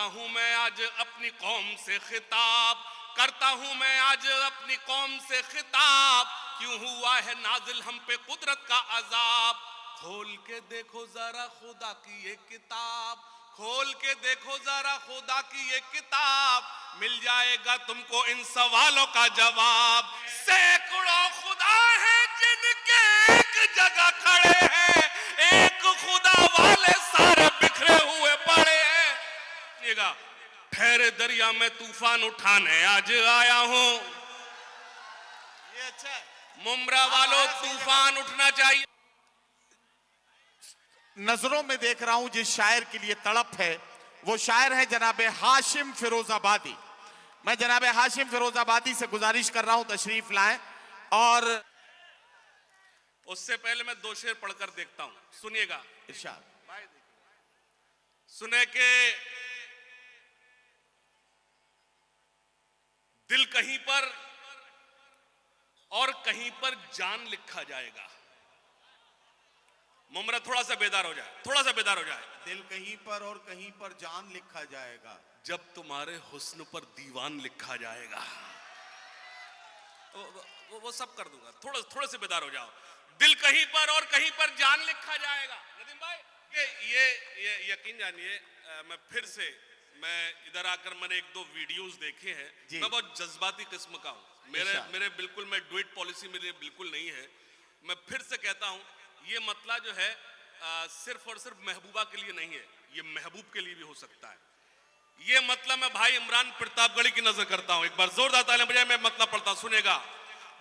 हूं मैं आज अपनी कौम से खिताब, करता हूं मैं आज अपनी कौम से खिताब, क्यों हुआ है नाजिल हम पे कुदरत का अजाब। खोल के देखो जरा खुदा की ये किताब, खोल के देखो जरा खुदा की ये किताब, मिल जाएगा तुमको इन सवालों का जवाब। सैकड़ों खुदा है जिनके एक जगह खड़े हैं, एक खुदा वाले सारे बिखरे हुए पड़े हैं। ठहरे दरिया में तूफान उठाने आज आया हूं। ये अच्छा है। मुमरा वालों, तूफान उठना चाहिए। नजरों में देख रहा हूं जिस शायर के लिए तड़प है, वो शायर है जनाब हाशिम फिरोजाबादी। मैं जनाब हाशिम फिरोजाबादी से गुजारिश कर रहा हूं तशरीफ लाएं। और उससे पहले मैं दो शेर पढ़कर देखता हूं, सुनिएगा। इरशाद। सुने के दिल कहीं पर और कहीं पर जान लिखा जाएगा। मुमरा थोड़ा सा बेदार हो जाए, थोड़ा सा बेदार हो जाए। दिल कहीं पर और कहीं पर जान लिखा जाएगा, जब तुम्हारे हुस्न पर दीवान लिखा जाएगा। वो सब कर दूंगा, थोड़े से बेदार हो जाओ। दिल कहीं पर और कहीं पर जान लिखा जाएगा। नदीम भाई, ये यकीन जानिए, मैं इधर आकर मैंने एक दो वीडियोस देखे हैं। मैं बहुत जज्बाती किस्म का हूं। मेरे बिल्कुल, मैं डुएट पॉलिसी मेरे बिल्कुल नहीं है। मैं फिर से कहता हूं, ये मतला जो है सिर्फ और सिर्फ महबूबा के लिए नहीं है, ये महबूब के लिए भी हो सकता है। ये मतलब मैं भाई इमरान प्रतापगढ़ी की नजर करता हूं। एक बार जोरदार तालियां बजाएं, मैं मतलब पढ़ता हूं, सुनेगा।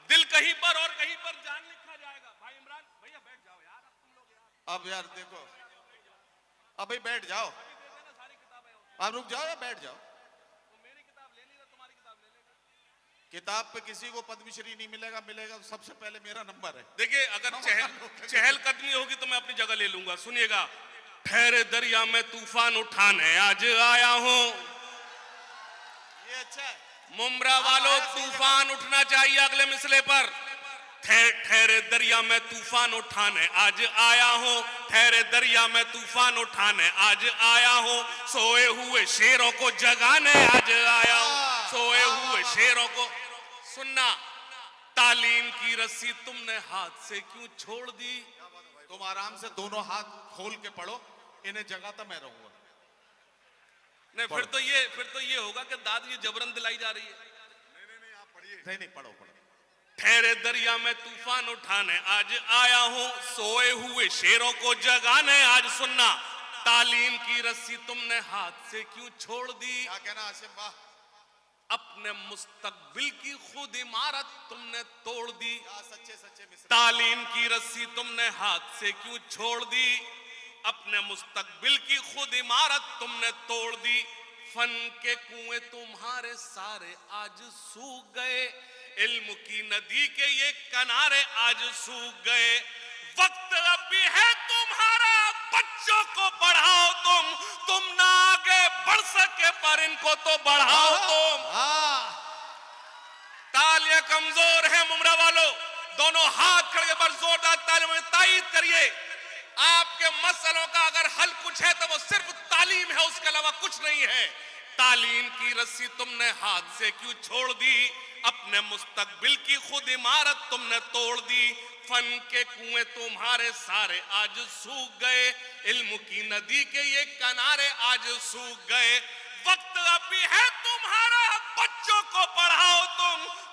दिल कहीं पर और कहीं पर जान लिखा जाएगा। भाई इमरान भैया बैठ जाओ यार, अब तुम लोग यार। अब यार देखो, अब भाई बैठ जाओ, आप रुक जाओ या बैठ जाओ। मेरी किताब ले लेगा, तुम्हारी किताब ले लेगा। किताब पे किसी को पद्मश्री नहीं मिलेगा, मिलेगा तो सबसे पहले मेरा नंबर है। देखिए, अगर चहल कदमी होगी तो मैं अपनी जगह ले लूंगा। सुनिएगा। ठहरे दरिया में तूफान उठाने आज आया हूं। ये अच्छा है। मुमरा वालों, तूफान उठना चाहिए अगले मिसले पर। ठहरे दरिया में तूफान उठाने आज आया हूं, ठहरे दरिया में तूफान उठाने आज आया हूं, सोए हुए शेरों को जगाने आज आया हूं, सोए हुए शेरों को। सुनना, तालीम की रस्सी तुमने हाथ से क्यों छोड़ दी। तुम आराम से दोनों हाथ खोल के पढ़ो, इन्हें जगाता मैं रहूंगा। नहीं, फिर तो ये होगा कि दाद ये जबरन दिलाई जा रही है। नहीं, आप पढ़िए। नहीं, पढ़ो। ठहरे दरिया में तूफान उठाने आज आया हूं, सोए हुए शेरों को जगाने आज। सुनना, तालीम की रस्सी तुमने हाथ से क्यों छोड़ दी। क्या कहना आसिम, वाह। अपने मुस्तकबिल की खुद इमारत तुमने तोड़ दी। सच्चे मिस्र। तालीम की रस्सी तुमने हाथ से क्यों छोड़ दी, अपने मुस्तकबिल की खुद इमारत तुमने तोड़ दी। फन के कुएं तुम्हारे सारे आज सूख गए, इल्म की नदी के ये किनारे आज सूख गए। वक्त अब भी है तुम्हारा, बच्चों को पढ़ाओ तुम ना आगे बढ़ सके पर इनको तो बढ़ाओ तुम। तालियां कमजोर है मुमरा वालों, दोनों हाथ खड़े पर जोरदार तालियों में तायीद करिए। आपके मसलों का अगर हल कुछ है तो वो सिर्फ तालीम है, उसके अलावा कुछ नहीं है। तालीम की रस्सी तुमने हाथ से क्यों छोड़ दी, अपने मुस्तकबिल की खुद इमारत तुमने तोड़ दी। फन के कुएं तुम्हारे सारे आज सूख गए, इल्म की नदी के ये किनारे आज सूख गए। वक्त अभी है तुम्हारा, बच्चों को पढ़ाओ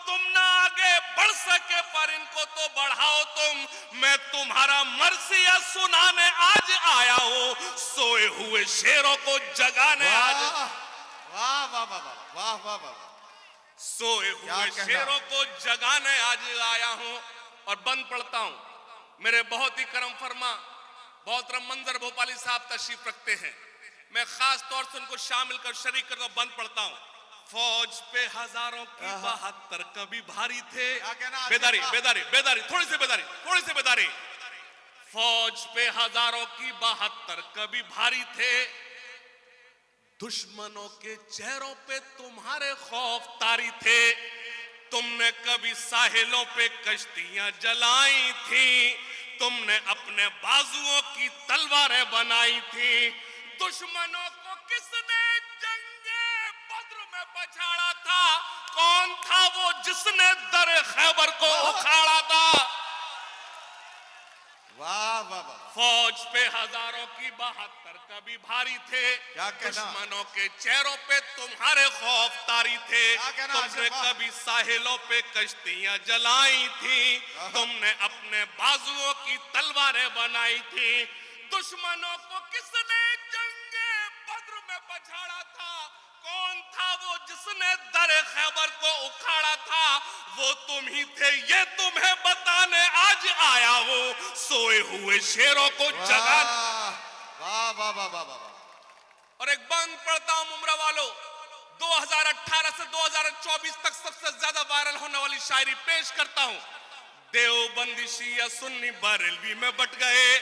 तुम ना आगे बढ़ सके पर इनको तो बढ़ाओ तुम। मैं तुम्हारा मर्सिया सुनाने आज आया हूं, सोए हुए शेरों को जगाने आज। वाह वाह वाह वाह वाह वाह। सोए हुए शेरों को जगाने आज आया हूं। और बंद पढ़ता हूं, मेरे बहुत ही करम फरमा बहुत मंजर भोपाली साहब तशरीफ रखते हैं, मैं खास तौर से उनको शामिल कर शरीक कर बंद पढ़ता हूं। फौज पे हजारों की 72 कभी भारी थे। बेदारी बेदारी बेदारी, थोड़ी सी बेदारी। फौज पे हजारों की 72 कभी भारी थे, दुश्मनों के चेहरों पे तुम्हारे खौफ तारी थे। तुमने कभी साहिलों पे कश्तियां जलाई थी, तुमने अपने बाजुओं की तलवारें बनाई थी। दुश्मनों को किसने जंग में पछाड़ा था, कौन था वो जिसने दर खैबर को उखाड़ा था। वाह वाह वाह। फौज पे हजारों की 72 कभी भारी थे, क्या कहना? दुश्मनों के चेहरों पे तुम्हारे खौफ तारी थे। क्या कहना तुमने आसिफ? वाह। कभी साहिलों पे कश्तियां जलाई थी, तुमने अपने बाजुओं की तलवारें बनाई थी। दुश्मनों को किसने जंगे बद्र में पछाड़ा था, कौन था वो जिसने दर खैबर को उखाड़ा था। वो तुम ही थे, ये तुम्हें बताने आज आया हूं, सोए हुए शेरों को जगा। वाह वाह वाह वाह वाह। और एक बंद पढ़ता हूं मुमरा वालों, 2018 से 2024 तक सबसे ज्यादा वायरल होने वाली शायरी पेश करता हूं। देवबंदी शिया सुन्नी बरेलवी में बट गए।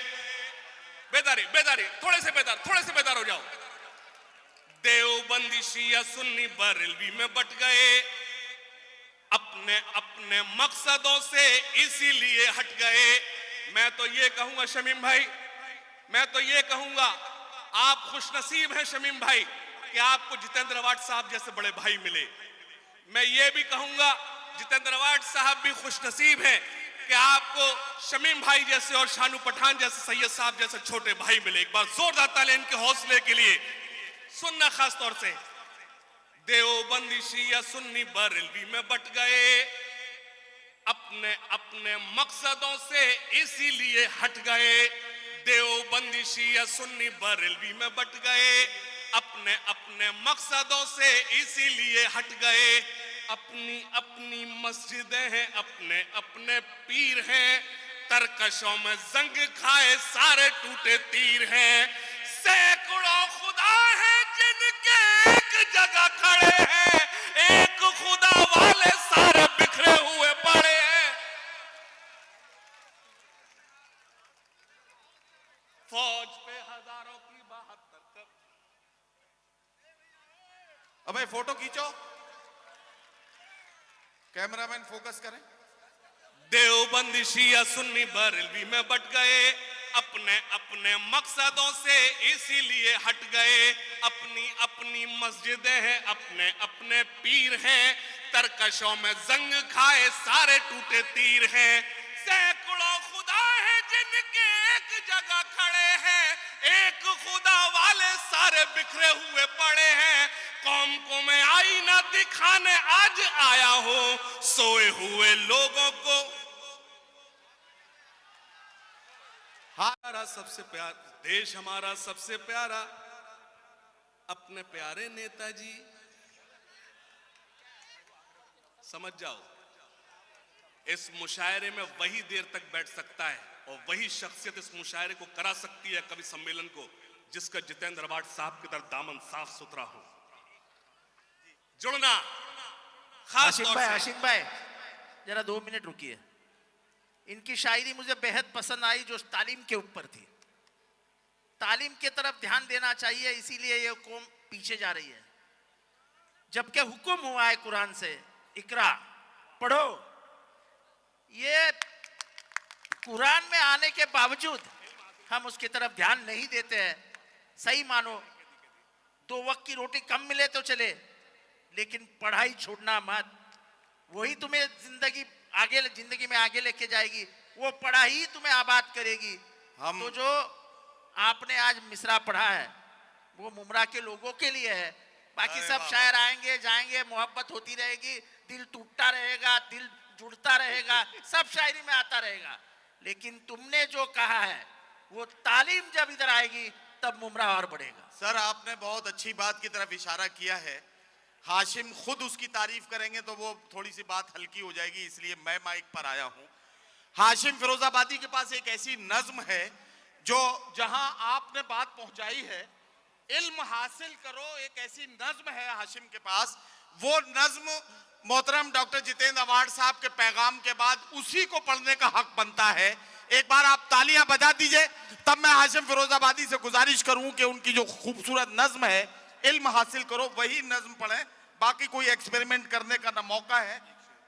बेदारी बेदारी, थोड़े से बेदार हो जाओ। देवबंदी शिया सुन्नी बरेलवी में बट गए, अपने अपने मकसदों से इसीलिए हट गए। मैं तो ये कहूंगा शमीम भाई, मैं तो ये कहूंगा आप खुशनसीब हैं शमीम भाई कि आपको जितेंद्र अवार्ड साहब जैसे बड़े भाई मिले। मैं ये भी कहूंगा जितेंद्र अवार्ड साहब भी खुशनसीब हैं कि आपको शमीम भाई जैसे और शानू पठान जैसे, सैयद साहब जैसे छोटे भाई मिले। एक बार जोरदार ताली इनके हौसले के लिए सुनना खास तौर से। देवबंदी शिया सुन्नी बरेलवी में बट गए, अपने अपने मकसदों से इसीलिए हट गए। देवबंदी शिया सुन्नी बरेलवी में बट गए, अपने अपने मकसदों से इसीलिए हट गए। अपनी अपनी मस्जिदें हैं, अपने अपने पीर हैं, तरकशों में जंग खाए सारे टूटे तीर हैं। सैकड़ों खुदा हैं जिनके एक जगह खड़े हैं, एक खुदा वाले सारे बिखरे हुए पड़े हैं। फौज पे हजारों की 72 अबे फोटो खींचो, कैमरामैन फोकस करें। देवबंदी शिया सुन्नी बरेलवी में बट गए, अपने अपने मकसदों से इसीलिए हट गए। अपनी अपनी मस्जिदें हैं, अपने अपने पीर हैं, तरकशों में जंग खाए सारे टूटे तीर हैं। सैकड़ों खुदा हैं जिनके एक जगह खड़े हैं, एक खुदा वाले सारे बिखरे हुए पड़े हैं। कौम को मैं आईना दिखाने आज आया हूं, सोए हुए लोगों को। हमारा सबसे प्यारा देश, हमारा सबसे प्यारा, अपने प्यारे नेताजी। समझ जाओ, इस मुशायरे में वही देर तक बैठ सकता है और वही शख्सियत इस मुशायरे को करा सकती है, कवि सम्मेलन को, जिसका जितेंद्र अवार्ड साहब की तरह दामन साफ सुथरा हो। जुड़ना खास तौर से। आशिक भाई जरा 2 मिनट रुकिए। इनकी शायरी मुझे बेहद पसंद आई जो तालीम के ऊपर थी। तालीम की तरफ ध्यान देना चाहिए, इसीलिए ये कौम पीछे जा रही है। जबकि हुक्म हुआ है कुरान से, इकरा पढ़ो। ये कुरान में आने के बावजूद हम उसकी तरफ ध्यान नहीं देते हैं। सही मानो 2 वक्त की रोटी कम मिले तो चले, लेकिन पढ़ाई छोड़ना मत। वही तुम्हें जिंदगी में आगे लेके जाएगी, वो पढ़ाई तुम्हें आबाद करेगी। तो जो आपने आज मिसरा पढ़ा है वो मुमरा के लोगों के लिए है। बाकी सब शायर आएंगे जाएंगे, मोहब्बत होती रहेगी, दिल टूटता रहेगा, दिल जुड़ता रहेगा, सब शायरी में आता रहेगा। लेकिन तुमने जो कहा है वो तालीम जब इधर आएगी तब मुमरा और बढ़ेगा। सर आपने बहुत अच्छी बात की तरफ इशारा किया है। हाशिम खुद उसकी तारीफ करेंगे तो वो थोड़ी सी बात हल्की हो जाएगी, इसलिए मैं माइक पर आया हूं। हाशिम फिरोजाबादी के पास एक ऐसी नज्म है जो जहां आपने बात पहुंचाई है, इल्म हासिल करो, एक ऐसी नज्म है हाशिम के पास। वो नज्म मोहतरम डॉक्टर जितेंद्र अवार्ड साहब के पैगाम के बाद उसी को पढ़ने का हक बनता है। एक बार आप तालियां बजा दीजिए, तब मैं हाशिम फिरोजाबादी से गुजारिश करूं कि उनकी जो खूबसूरत नज्म है इल्म हासिल करो, वही नज्म पढ़ें। बाकी कोई एक्सपेरिमेंट करने का ना मौका है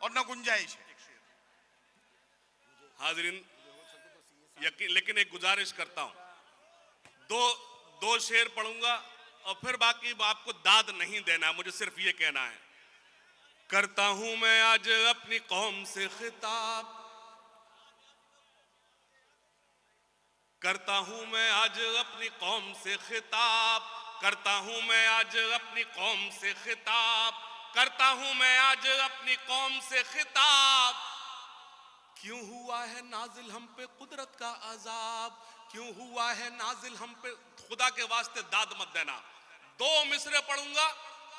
और ना गुंजाइश है। हाजिरीन, लेकिन एक गुजारिश करता हूं, दो शेर पढ़ूंगा, और फिर बाकी आपको दाद नहीं देना, मुझे सिर्फ ये कहना है। करता हूं मैं आज अपनी कौम से खिताब, करता हूं मैं आज अपनी कौम से खिताब, करता हूं मैं आज अपनी कौम से खिताब, करता हूं मैं आज अपनी कौम से खिताब। क्यों हुआ है नाजिल हम पे कुदरत का अजाब, क्यों हुआ है नाजिल हम पे। खुदा के वास्ते दाद मत देना। 2 मिसरे पढ़ूंगा,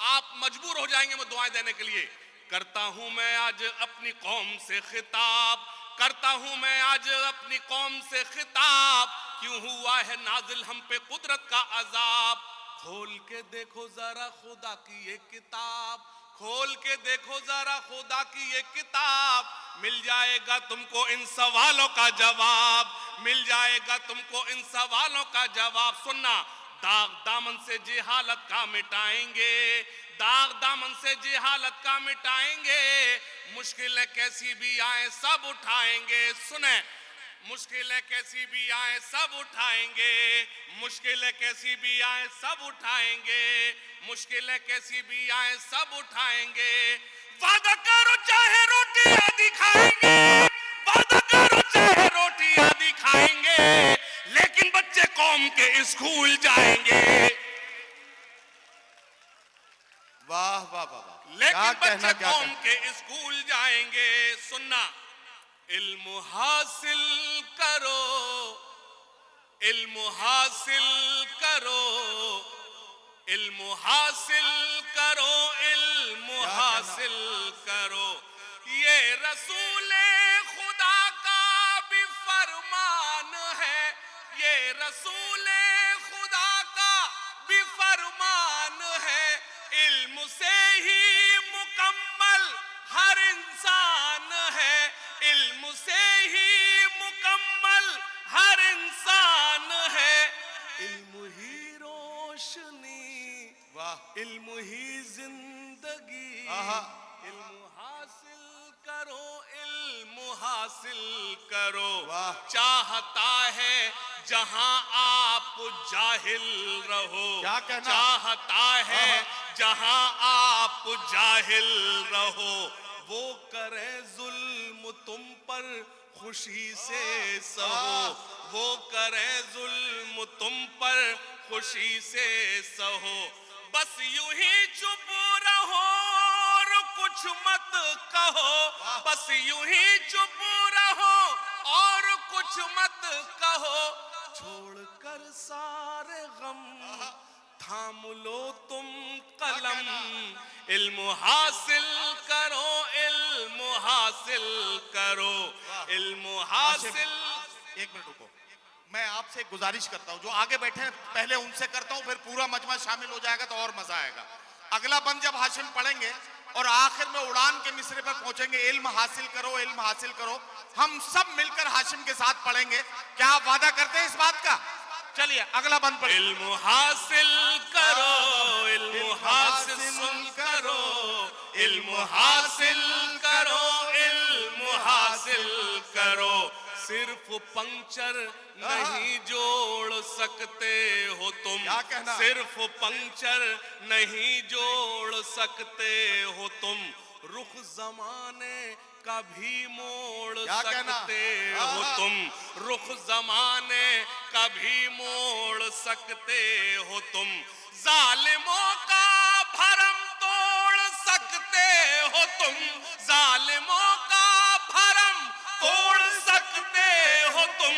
आप मजबूर हो जाएंगे मैं दुआएं देने के लिए। करता हूं मैं आज अपनी कौम से खिताब, करता हूं मैं आज अपनी कौम से खिताब। क्यों हुआ है नाजिल हम पे कुदरत का अजाब। खोल के देखो जरा खुदा की ये किताब, खोल के देखो जरा खुदा की ये किताब। मिल जाएगा तुमको इन सवालों का जवाब, मिल जाएगा तुमको इन सवालों का जवाब। सुनना, दाग दामन से जिहालत का मिटाएंगे, दाग दामन से जिहालत का मिटाएंगे। मुश्किलें कैसी भी आए सब उठाएंगे। सुने, मुश्किलें कैसी भी आए सब उठाएंगे, मुश्किलें कैसी भी आए सब उठाएंगे, मुश्किलें कैसी भी आए सब उठाएंगे। वादा करो चाहे रोटी आदि खाएंगे, वादा करो चाहे रोटी आदि खाएंगे, लेकिन बच्चे कौम के स्कूल जाएंगे। वाह वाह वाह वाह, लेकिन क्या बच्चे क्या कौम के स्कूल जाएंगे। सुनना, इल्म हासिल करो, इल्म हासिल करो, इल्म हासिल करो, इल्म हासिल करो। ये रसूले खुदा का भी फरमान है, ये रसूले खुदा का भी फरमान है। इल्म से ही मुकम्मल हर इंसान है, इल्म से ही मुकम्मल हर इंसान है। इल्म ही रोशनी, वाह, इल्म ही जिंदगी। आहा। इल्म हासिल करो, इल्म हासिल करो। वाह। चाहता है जहां आप जाहिल रहो, क्या कहना? चाहता है जहां आप जाहिल रहो। वो करे जुल्म तुम पर खुशी से सहो, वो करे जुल्म तुम पर खुशी से सहो। बस यूं ही चुप रहो और कुछ मत कहो, बस यूं ही चुप रहो और कुछ मत कहो। छोड़कर सारे गम थाम लो तुम कलम, इल्म हासिल करो, इल्म हासिल करो, इल्म हासिल। एक मिनट रुको, मैं आपसे एक गुजारिश करता हूं, जो आगे बैठे हैं पहले उनसे करता हूं, फिर पूरा मजमा शामिल हो जाएगा तो और मजा आएगा। अगला बंद जब हाशिम पढ़ेंगे और आखिर में उड़ान के मिसरे पर पहुंचेंगे, इल्म हासिल करो, इल्म हासिल करो, हम सब मिलकर हाशिम के साथ पढ़ेंगे। क्या आप वादा करते हैं इस बात का? चलिए अगला बंद पढ़िए। इल्म हासिल करो, इल्म हासिल करो, इल्म हासिल करो, इल्म हासिल करो। सिर्फ पंक्चर नहीं जोड़ सकते हो तुम, क्या कहना? सिर्फ पंक्चर नहीं जोड़ सकते हो तुम। रुख जमाने का भी मोड़ सकते हो तुम, रुख जमाने का भी मोड़ सकते हो तुम। जालिमों का भरम तोड़ सकते हो तुम, जालिमों का भरम तोड़ सकते हो तुम।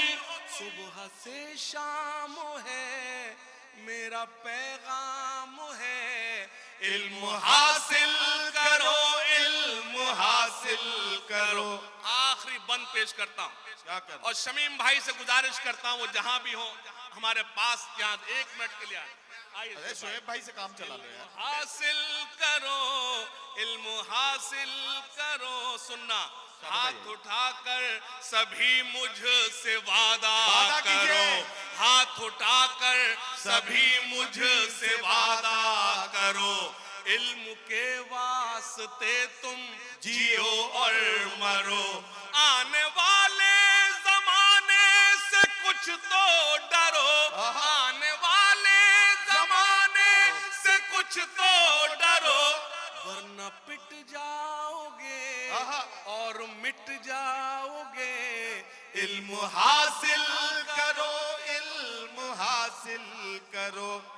सुबह से शाम है मेरा पैगाम है, इल्म हासिल करो, इल्म हासिल करो। आखिरी बंद पेश करता हूं क्या करना? और शमीम भाई से गुजारिश करता हूं वो जहां भी हो हमारे पास यहाँ 1 मिनट के लिए आइए। अरे शोएब भाई से काम चला लो यार। हासिल करो, इल्म हासिल करो। सुनना, हाथ उठाकर सभी मुझसे वादा करो, हाथ उठाकर सभी मुझसे वादा करो। इल्म के वास्ते तुम जियो और मरो, आने वाले जमाने से कुछ तो डरो, आने वाले जमाने तो डरो वरना पिट जाओगे आहा। और मिट जाओगे। इल्म हासिल करो, इल्म हासिल करो।